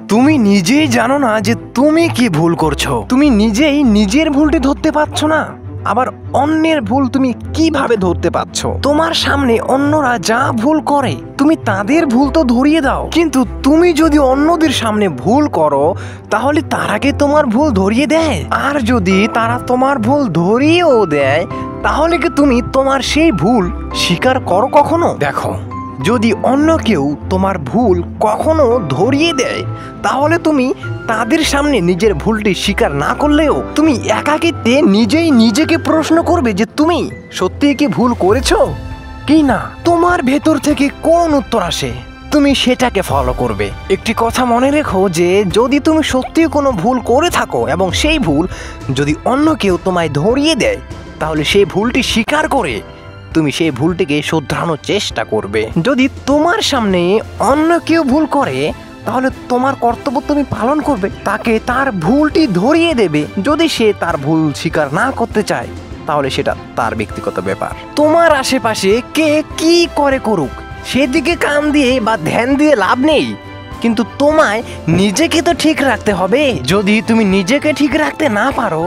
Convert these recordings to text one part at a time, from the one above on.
তুমি নিজেই জানো না যে তুমি কি ভুল করছো। তুমি নিজেই নিজের ভুলটি ধরতে পারছো না, আবার অন্যের ভুল তুমি কিভাবে ধরতে পারছো? তোমার সামনে অন্যরা যা ভুল করে তুমি তাদের ভুল তো ধরিয়ে দাও, কিন্তু তুমি যদি অন্যদের সামনে ভুল করো তাহলে তারাকে তোমার ভুল ধরিয়ে দেয়। আর যদি তারা তোমার ভুল ধরিয়েও দেয় তাহলে কি তুমি তোমার সেই ভুল স্বীকার করো কখনো? দেখো, যদি অন্য কেউ তোমার ভুল কখনো ধরিয়ে দেয় তাহলে তুমি তাদের সামনে নিজের ভুলটি স্বীকার না করলেও তুমি একাকিত্বে নিজেই নিজেকে প্রশ্ন করবে যে তুমি সত্যিই কি ভুল করেছো কি না। তোমার ভেতর থেকে কোন উত্তর আসে তুমি সেটাকে ফলো করবে। একটি কথা মনে রেখো যে যদি তুমি সত্যি কোনো ভুল করে থাকো এবং সেই ভুল যদি অন্য কেউ তোমায় ধরিয়ে দেয় তাহলে সেই ভুলটি স্বীকার করে তুমি সেই ভুলটিকে শোধরানোর চেষ্টা করবে। যদি তোমার সামনে অন্য কেউ ভুল করে তাহলে তোমার কর্তব্য তুমি পালন করবে, তাকে তার ভুলটি ধরিয়ে দেবে। যদি সে তার ভুল স্বীকার না করতে চায় তাহলে সেটা তার ব্যক্তিগত ব্যাপার। তোমার আশেপাশে কে কি করে করুক সেদিকে কান দিয়ে বা ধ্যান দিয়ে লাভ নেই, কিন্তু তোমায় নিজেকে তো ঠিক রাখতে হবে। যদি তুমি নিজেকে ঠিক রাখতে না পারো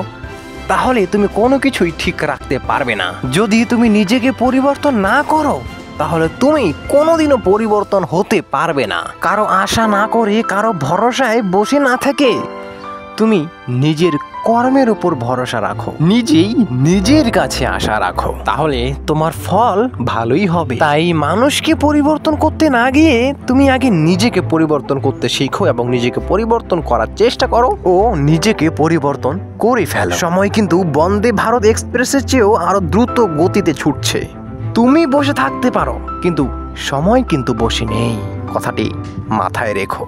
তাহলে তুমি কোনো কিছুই ঠিক রাখতে পারবে না। যদি তুমি নিজেকে পরিবর্তন না করো তাহলে তুমি কোনোদিনও পরিবর্তন হতে পারবে না। কারো আশা না করে কারো ভরসায় বসে না থেকে তুমি নিজের কর্মের উপর ভরসা রাখো, নিজেই নিজের কাছে আশা রাখো, তাহলে তোমার ফল ভালোই হবে। তাই মানুষকে পরিবর্তন করতে না গিয়ে তুমি আগে নিজেকে পরিবর্তন করতে শিখো এবং নিজেকে পরিবর্তন করার চেষ্টা করো ও নিজেকে পরিবর্তন করে ফেলো। সময় কিন্তু বন্দে ভারত এক্সপ্রেসের চেয়েও আরো দ্রুত গতিতে ছুটছে। তুমি বসে থাকতে পারো কিন্তু সময় কিন্তু বসে নেই, কথাটি মাথায় রেখো।